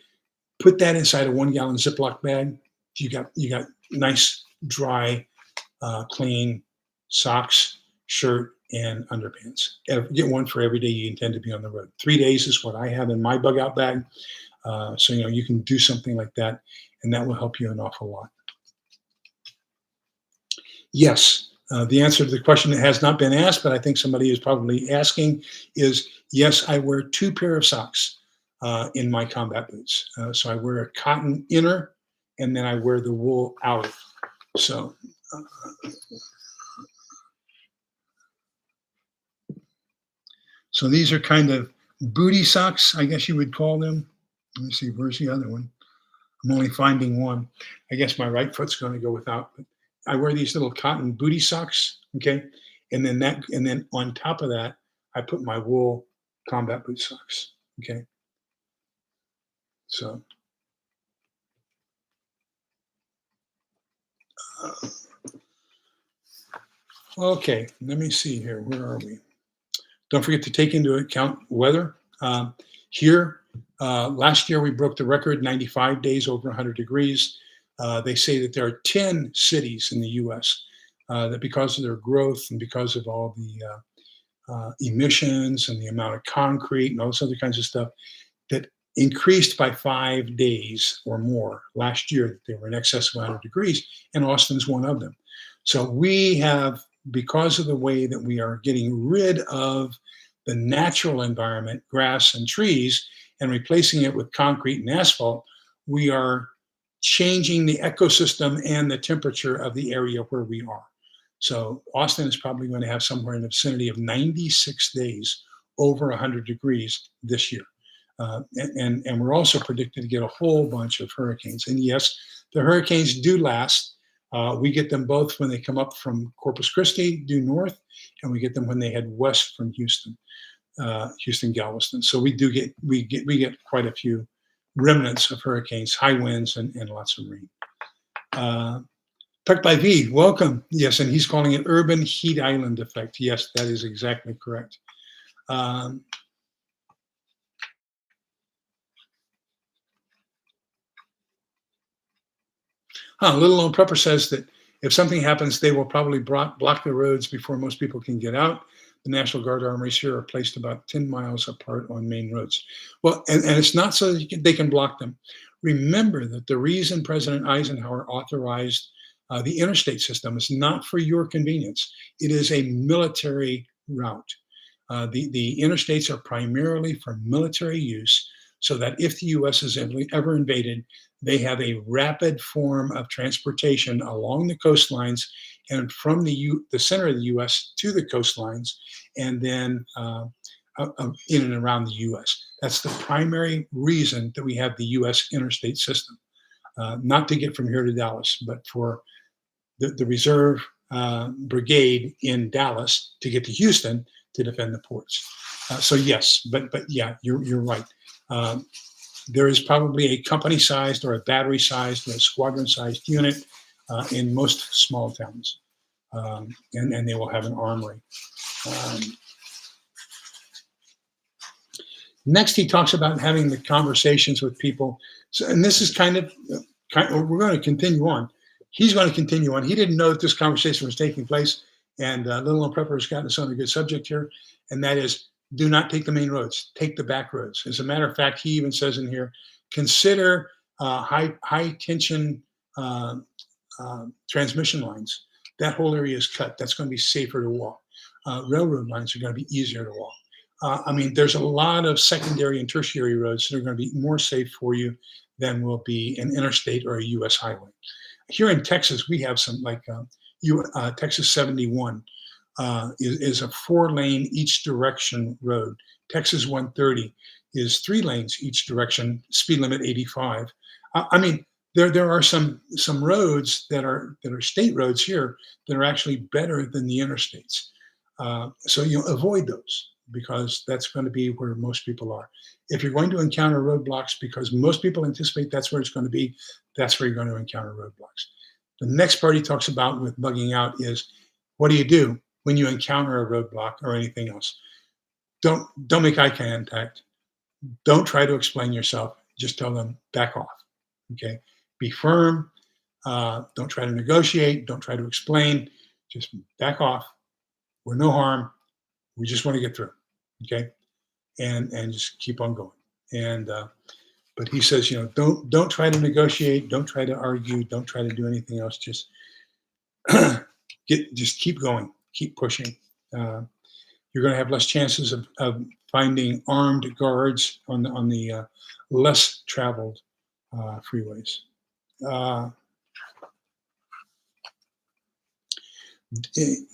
Put that inside a 1-gallon Ziploc bag. You got nice, dry, clean socks, shirt, and underpants. Get one for every day you intend to be on the road. 3 days is what I have in my bug out bag. So you can do something like that, and that will help you an awful lot. Yes, the answer to the question that has not been asked, but I think somebody is probably asking, is yes, I wear 2 pair of socks in my combat boots. So I wear a cotton inner, and then I wear the wool outer. So so these are kind of booty socks, I guess you would call them. Let me see, where's the other one? I'm only finding one. I guess my right foot's going to go without. But I wear these little cotton booty socks, okay? And then on top of that, I put my wool combat boot socks, okay? So okay, let me see here. Where are we? Don't forget to take into account weather. Here, last year we broke the record, 95 days over 100 degrees. They say that there are 10 cities in the U.S. That because of their growth and because of all the emissions and the amount of concrete and all those other kinds of stuff, that increased by 5 days or more last year. They were in excess of 100 degrees, and Austin's one of them. So we have, because of the way that we are getting rid of the natural environment, grass and trees, and replacing it with concrete and asphalt, we are changing the ecosystem and the temperature of the area where we are. So Austin is probably going to have somewhere in the vicinity of 96 days over 100 degrees this year. And we're also predicted to get a whole bunch of hurricanes. And yes, the hurricanes do last. We get them both when they come up from Corpus Christi due north, and we get them when they head west from Houston, Galveston. So we get quite a few remnants of hurricanes, high winds, and lots of rain. Tucked by V, welcome. Yes, and he's calling it urban heat island effect. Yes, that is exactly correct. Little Lone Prepper says that if something happens, they will probably block the roads before most people can get out. The National Guard armories here are placed about 10 miles apart on main roads. Well, and it's not so that they can block them. Remember that the reason President Eisenhower authorized the interstate system is not for your convenience. It is a military route. The interstates are primarily for military use so that if the U.S. is ever invaded, they have a rapid form of transportation along the coastlines and from the center of the U.S. to the coastlines, and then in and around the U.S. That's the primary reason that we have the U.S. interstate system. Not to get from here to Dallas, but for the reserve brigade in Dallas to get to Houston to defend the ports. So yes, but yeah, you're right. There is probably a company-sized or a battery-sized or a squadron-sized unit in most small towns, and they will have an armory. Next, he talks about having the conversations with people. So, and this is kind of we're going to continue on. He's going to continue on. He didn't know that this conversation was taking place, and Little Known Prepper has gotten us on a good subject here, and that is, do not take the main roads, take the back roads. As a matter of fact, he even says in here, consider high tension transmission lines. That whole area is cut. That's going to be safer to walk. Railroad lines are going to be easier to walk. I mean, there's a lot of secondary and tertiary roads that are going to be more safe for you than will be an interstate or a U.S. highway. Here in Texas, we have some like Texas 71 is a 4-lane each direction road. Texas 130 is 3 lanes each direction, speed limit 85. I mean, there are some roads that are state roads here that are actually better than the interstates. So avoid those, because that's going to be where most people are. If you're going to encounter roadblocks, because most people anticipate that's where it's going to be, that's where you're going to encounter roadblocks. The next part he talks about with bugging out is, what do you do when you encounter a roadblock or anything else? Don't make eye contact. Don't try to explain yourself. Just tell them, back off. Okay? Be firm. Don't try to negotiate. Don't try to explain. Just back off. We're no harm. We just want to get through. Okay? And just keep on going. And but he says, don't try to negotiate. Don't try to argue. Don't try to do anything else. Just just keep going. Keep pushing. You're going to have less chances of finding armed guards on the less traveled freeways.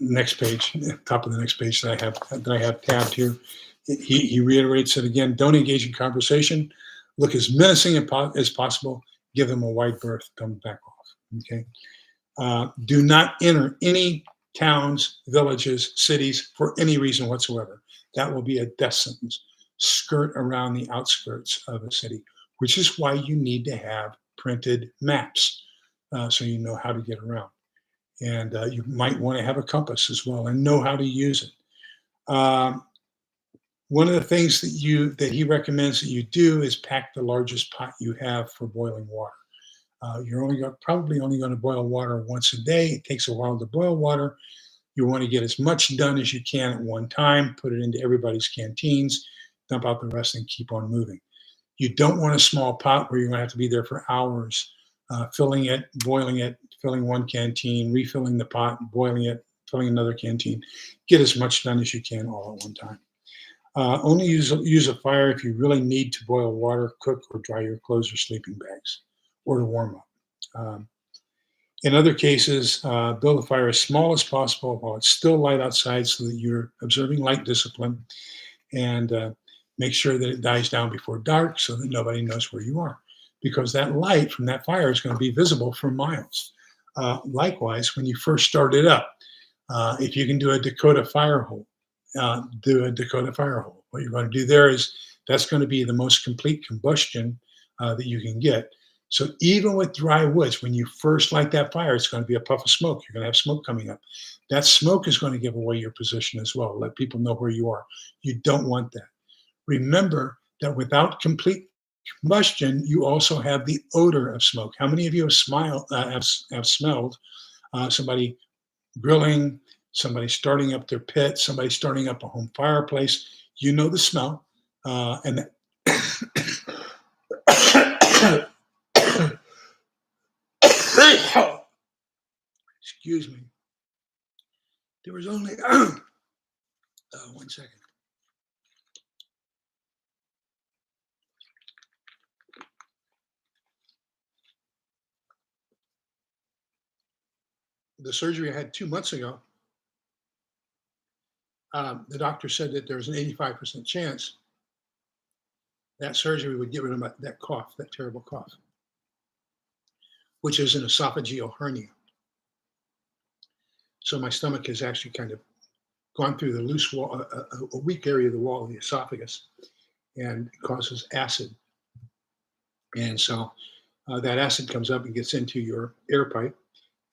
Next page, top of the next page that I have tabbed here. He reiterates it again. Don't engage in conversation. Look as menacing as possible. Give them a wide berth. Don't back off. Okay. Do not enter any towns, villages, cities for any reason whatsoever. That will be a death sentence. Skirt around the outskirts of a city, which is why you need to have printed maps so you know how to get around. And you might want to have a compass as well and know how to use it. One of the things that he recommends that you do is pack the largest pot you have for boiling water. You're probably only going to boil water once a day. It takes a while to boil water. You want to get as much done as you can at one time, put it into everybody's canteens, dump out the rest, and keep on moving. You don't want a small pot where you're going to have to be there for hours, filling it, boiling it, filling one canteen, refilling the pot, boiling it, filling another canteen. Get as much done as you can all at one time. Only use a fire if you really need to boil water, cook, or dry your clothes or sleeping bags, or to warm up. In other cases, build a fire as small as possible while it's still light outside so that you're observing light discipline, and make sure that it dies down before dark so that nobody knows where you are, because that light from that fire is going to be visible for miles. Likewise, when you first start it up, if you can do a Dakota fire hole, do a Dakota fire hole. What you're going to do there is that's going to be the most complete combustion that you can get. So even with dry woods, when you first light that fire, it's going to be a puff of smoke. You're going to have smoke coming up. That smoke is going to give away your position as well. Let people know where you are. You don't want that. Remember that without complete combustion, you also have the odor of smoke. How many of you have smelled somebody grilling, somebody starting up their pit, somebody starting up a home fireplace? You know the smell, and that excuse me. There was only 1 second. the surgery I had 2 months ago, the doctor said that there was an 85% chance that surgery would get rid of that cough, that terrible cough, which is an esophageal hernia. So my stomach has actually kind of gone through the loose wall, a weak area of the wall of the esophagus, and it causes acid. And so that acid comes up and gets into your air pipe,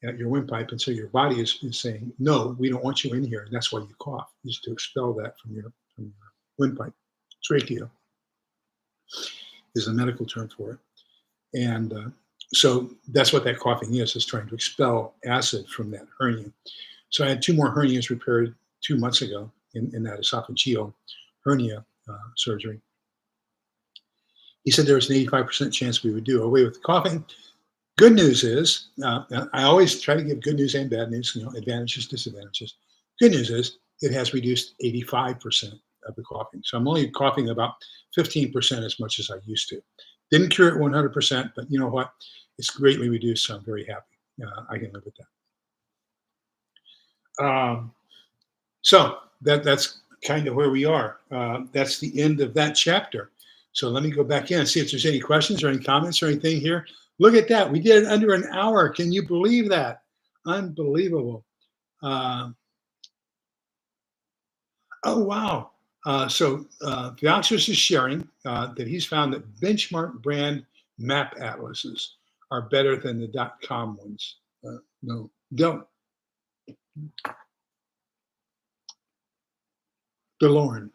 your windpipe, and so your body is saying, "No, we don't want you in here," and that's why you cough, is to expel that from your windpipe. Trachea is the medical term for it, and so that's what that coughing is trying to expel acid from that hernia. So I had 2 more hernias repaired 2 months ago in that esophageal hernia surgery. He said there was an 85% chance we would do away with the coughing. Good news is, I always try to give good news and bad news, advantages, disadvantages. Good news is it has reduced 85% of the coughing. So I'm only coughing about 15% as much as I used to. Didn't cure it 100%, but you know what? It's greatly reduced, so I'm very happy. I can live with that. So that's kind of where we are. That's the end of that chapter. So let me go back in and see if there's any questions or any comments or anything here. Look at that. We did it under an hour. Can you believe that? Unbelievable. Oh, wow. So Theoxis is sharing that he's found that benchmark brand map atlases are better than the .com ones. No, don't. DeLorme.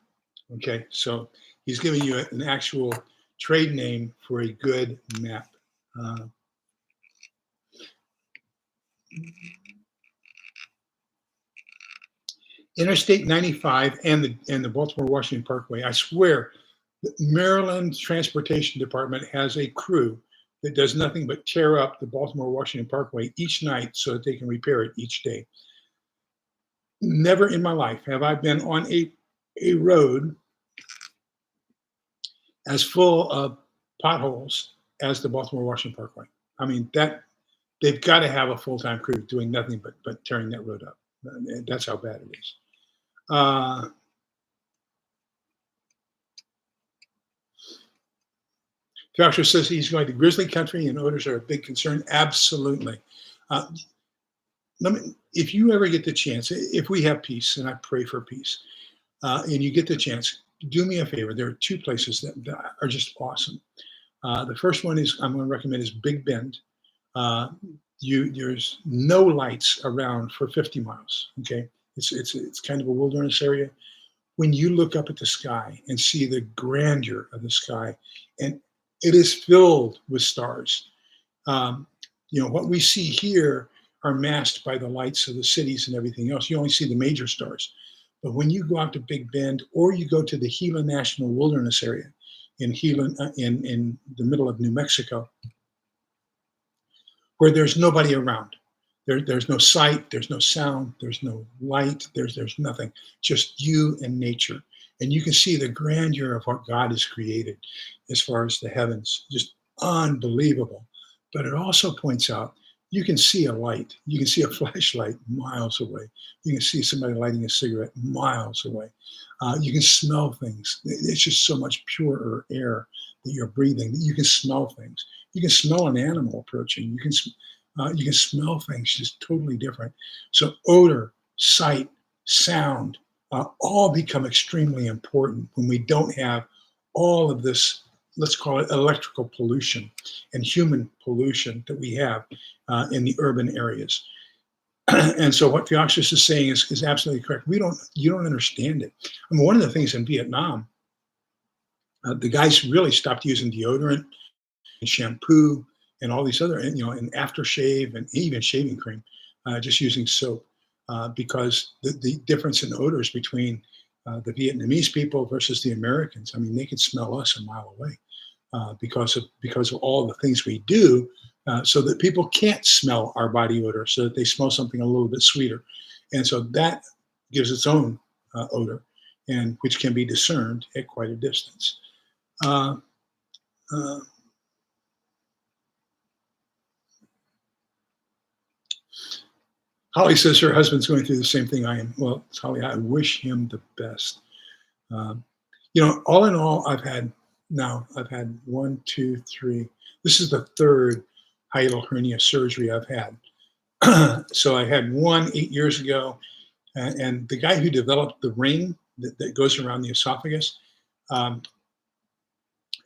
Okay, so he's giving you an actual trade name for a good map. Interstate 95 and the Baltimore-Washington Parkway. I swear, the Maryland Transportation Department has a crew that does nothing but tear up the Baltimore-Washington Parkway each night so that they can repair it each day. Never in my life have I been on a road as full of potholes as the Baltimore-Washington Parkway. I mean, that they've got to have a full-time crew doing nothing but tearing that road up. That's how bad it is. Joshua says he's going to grizzly country and odors are a big concern. Absolutely. If you ever get the chance, if we have peace, and I pray for peace, and you get the chance, do me a favor. There are 2 places that are just awesome. The first one is I'm going to recommend is Big Bend. There's no lights around for 50 miles. Okay, it's kind of a wilderness area. When you look up at the sky and see the grandeur of the sky, and it is filled with stars. What we see here are masked by the lights of the cities and everything else. You only see the major stars. But when you go out to Big Bend or you go to the Gila National Wilderness Area in Gila, in the middle of New Mexico, where there's nobody around. There's no sight, there's no sound, there's no light, there's nothing, just you and nature. And you can see the grandeur of what God has created as far as the heavens, just unbelievable. But it also points out you can see a light, you can see a flashlight miles away. You can see somebody lighting a cigarette miles away. You can smell things. It's just so much purer air that you're breathing that you can smell things. You can smell an animal approaching. You can smell things just totally different. So odor, sight, sound, all become extremely important when we don't have all of this, let's call it electrical pollution and human pollution that we have in the urban areas. And so what Theoxis is saying is absolutely correct. You don't understand it. I mean, one of the things in Vietnam, the guys really stopped using deodorant and shampoo and all these other, and aftershave and even shaving cream, just using soap, because the difference in odors between the Vietnamese people versus the Americans. I mean, they could smell us a mile away because of all the things we do, so that people can't smell our body odor, so that they smell something a little bit sweeter, and so that gives its own odor, and which can be discerned at quite a distance. Holly says her husband's going through the same thing I am. Well, Holly, I wish him the best. All in all, I've had one, two, three. This is the third hiatal hernia surgery I've had. So I had one 8 years ago, and the guy who developed the ring that goes around the esophagus,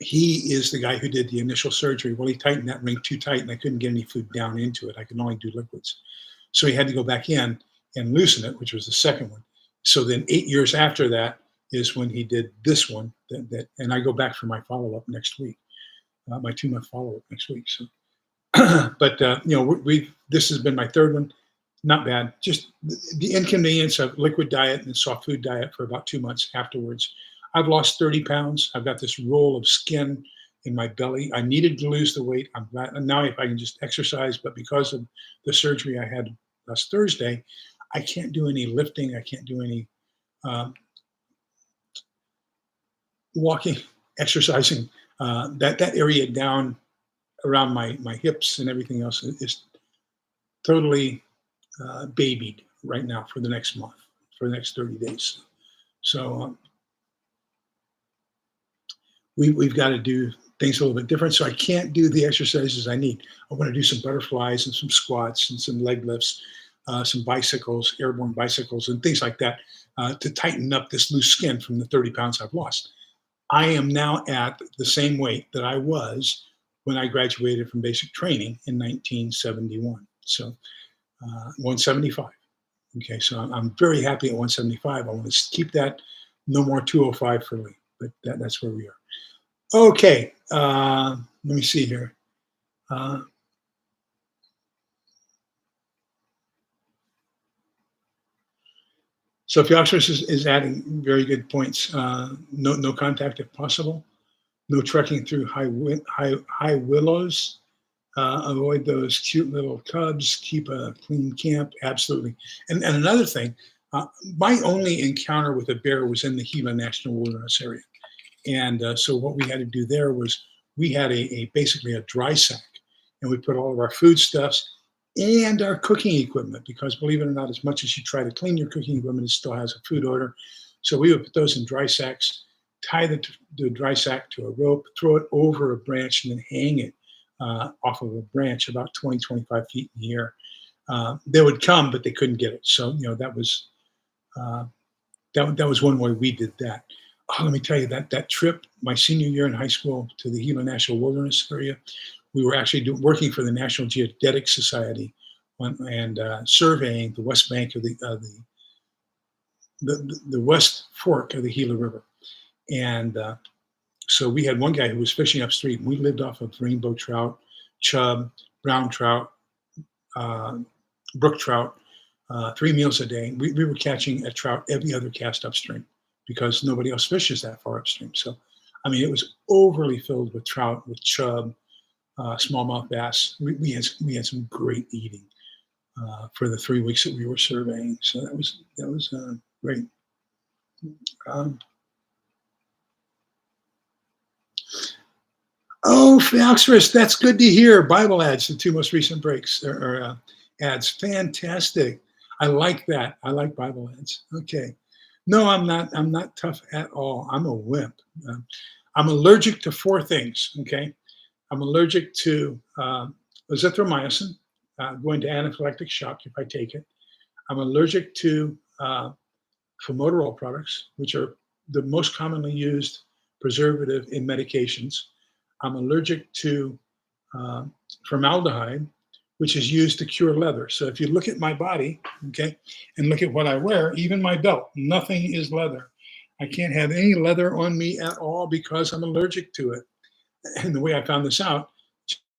he is the guy who did the initial surgery. Well, he tightened that ring too tight, and I couldn't get any food down into it. I could only do liquids. So he had to go back in and loosen it, which was the second one. So then 8 years after that is when he did this one. And I go back for my follow-up next week, my 2-month follow-up next week. So, but this has been my third one. Not bad. Just the inconvenience of liquid diet and soft food diet for about 2 months afterwards. I've lost 30 pounds. I've got this roll of skin in my belly. I needed to lose the weight. I'm glad now if I can just exercise, but because of the surgery I had last Thursday, I can't do any lifting. I can't do any walking, exercising. That area down around my hips and everything else is totally babied right now for the next month, for the next 30 days. So we've got to do things a little bit different. So I can't do the exercises I need. I want to do some butterflies and some squats and some leg lifts, some bicycles, airborne bicycles, and things like that to tighten up this loose skin from the 30 pounds I've lost. I am now at the same weight that I was when I graduated from basic training in 1971. So 175. Okay, so I'm very happy at 175. I want to keep that. No more 205 for me, but that's where we are. Okay, let me see here. So Theoxeris is adding very good points. No contact if possible. No trekking through high willows. Avoid those cute little cubs. Keep a clean camp. Absolutely. And another thing, my only encounter with a bear was in the Gila National Wilderness area. And so what we had to do there was we had basically a dry sack, and we put all of our foodstuffs and our cooking equipment, because believe it or not, as much as you try to clean your cooking equipment, it still has a food odor. So we would put those in dry sacks, tie the dry sack to a rope, throw it over a branch, and then hang it off of a branch about 20, 25 feet in the air. They would come, but they couldn't get it. So, that was one way we did that. Oh, let me tell you that trip, my senior year in high school to the Gila National Wilderness area, we were actually working for the National Geodetic Society and surveying the west bank of the west fork of the Gila River. And so we had one guy who was fishing upstream. We lived off of rainbow trout, chub, brown trout, brook trout, 3 meals a day. We were catching a trout every other cast upstream because nobody else fishes that far upstream. So, I mean, it was overly filled with trout, with chub, smallmouth bass. We had some great eating for the 3 weeks that we were surveying. So that was great. Oh, Phylloxerus, that's good to hear. Bible ads, the 2 most recent breaks or ads. Fantastic. I like that. I like Bible ads. Okay. No, I'm not tough at all. I'm a wimp. I'm allergic to 4 things. Okay. I'm allergic to azithromycin, going to anaphylactic shock if I take it. I'm allergic to formoterol products, which are the most commonly used preservative in medications. I'm allergic to formaldehyde, which is used to cure leather. So if you look at my body, okay, and look at what I wear, even my belt, nothing is leather. I can't have any leather on me at all because I'm allergic to it. And the way I found this out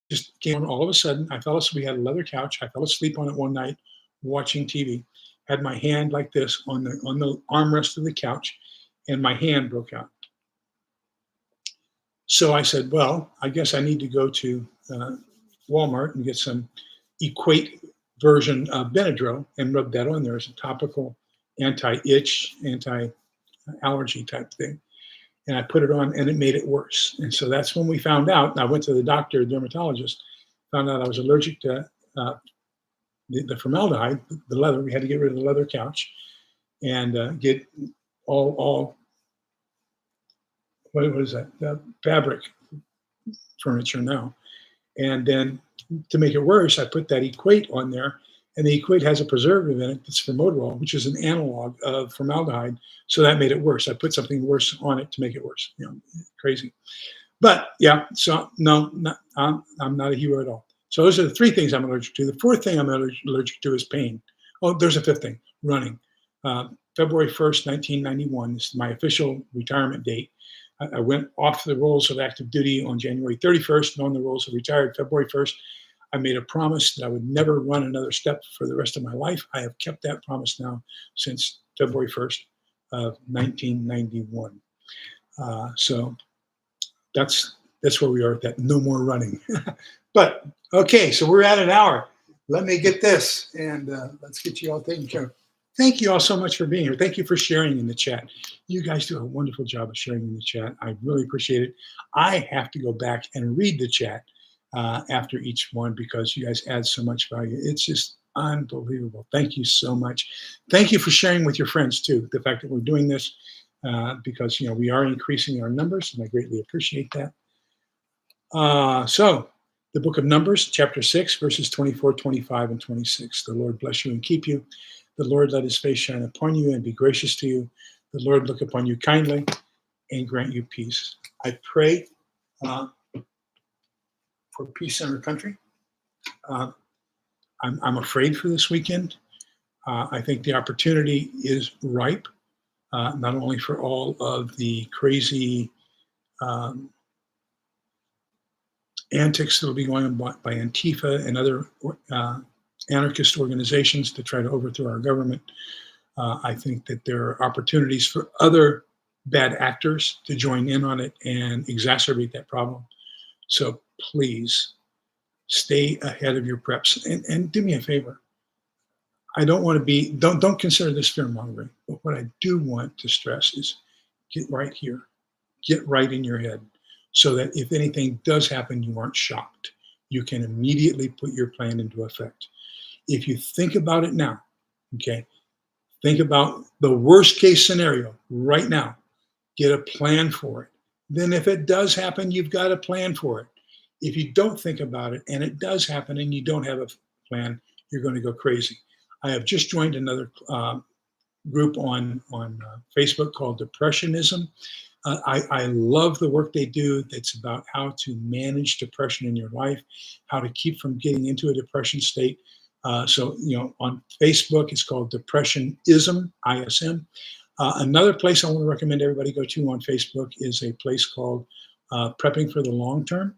just came on all of a sudden. I fell asleep. We had a leather couch. I fell asleep on it one night watching TV. Had my hand like this on the armrest of the couch, and my hand broke out. So I said, well, I guess I need to go to Walmart and get some Equate version of Benadryl and rub that on there as a topical anti-itch, anti-allergy type thing. And I put it on, and it made it worse. And so that's when we found out. I went to the doctor, dermatologist, found out I was allergic to the formaldehyde, the leather. We had to get rid of the leather couch and get all what is that? Fabric furniture now. And then to make it worse, I put that equate on there, and the equate has a preservative in it that's formoterol, which is an analog of formaldehyde. So that made it worse. I put something worse on it to make it worse. Crazy. But yeah, so no, I'm not a hero at all. So those are the 3 things I'm allergic to. The 4th thing I'm allergic to is pain. Oh, there's a 5th thing, running. February 1st, 1991 is my official retirement date. I went off the rolls of active duty on January 31st and on the rolls of retired February 1st. I made a promise that I would never run another step for the rest of my life. I have kept that promise now since February 1st of 1991. So that's where we are at that no more running. But okay, so we're at an hour. Let me get this and let's get you all taken care of. Thank you all so much for being here. Thank you for sharing in the chat. You guys do a wonderful job of sharing in the chat. I really appreciate it. I have to go back and read the chat after each one because you guys add so much value. It's just unbelievable. Thank you so much. Thank you for sharing with your friends too. The fact that we're doing this because we are increasing our numbers, and I greatly appreciate that. So the book of Numbers, chapter 6, verses 24, 25, and 26. The Lord bless you and keep you. The Lord let his face shine upon you and be gracious to you. The Lord look upon you kindly and grant you peace. I pray for peace in our country. I'm afraid for this weekend. I think the opportunity is ripe, not only for all of the crazy antics that will be going on by Antifa and other anarchist organizations to try to overthrow our government. I think that there are opportunities for other bad actors to join in on it and exacerbate that problem. So please stay ahead of your preps and do me a favor. I don't want to be, don't consider this fear mongering, but what I do want to stress is get right here, get right in your head so that if anything does happen, you aren't shocked. You can immediately put your plan into effect. If you think about it now, okay, think about the worst case scenario right now, get a plan for it. Then if it does happen, you've got a plan for it. If you don't think about it and it does happen and you don't have a plan, you're going to go crazy. I have just joined another group on Facebook called Depressionism. I love the work they do. It's about how to manage depression in your life, how to keep from getting into a depression state. So on Facebook, it's called Depressionism, ISM. Another place I want to recommend everybody go to on Facebook is a place called Prepping for the Long Term.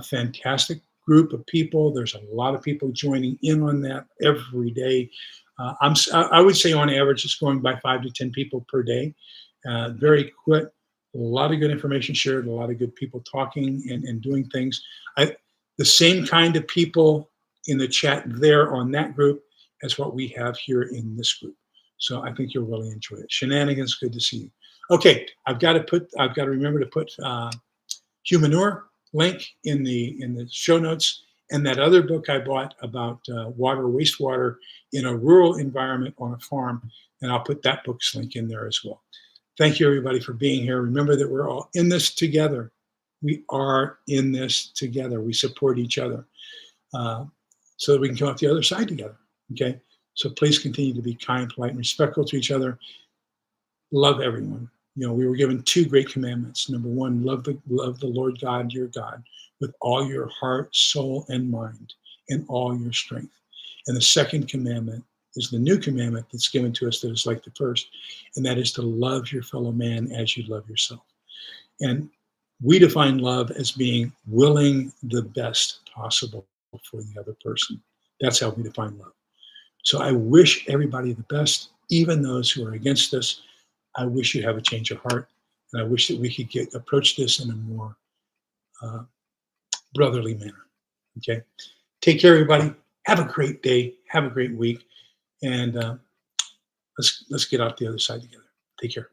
Fantastic group of people. There's a lot of people joining in on that every day. I would say on average, it's going by 5 to 10 people per day. Very quick, a lot of good information shared, a lot of good people talking and doing things. The same kind of people in the chat there on that group as what we have here in this group. So I think you'll really enjoy it. Shenanigans, good to see you. Okay, I've got to remember to put Humanure link in the show notes, and that other book I bought about wastewater in a rural environment on a farm, and I'll put that book's link in there as well. Thank you, everybody, for being here. Remember that we're all in this together. We are in this together. We support each other so that we can come out the other side together, okay? So please continue to be kind, polite, and respectful to each other. Love everyone. We were given 2 great commandments. Number 1, love the Lord God, your God, with all your heart, soul, and mind, and all your strength. And the second commandment is the new commandment that's given to us that is like the first, and that is to love your fellow man as you love yourself. And we define love as being willing the best possible for the other person. That's how we define love. So I wish everybody the best, even those who are against us. I wish you have a change of heart, and I wish that we could approach this in a more brotherly manner. Okay, take care, everybody. Have a great day. Have a great week, and let's get out the other side together. Take care.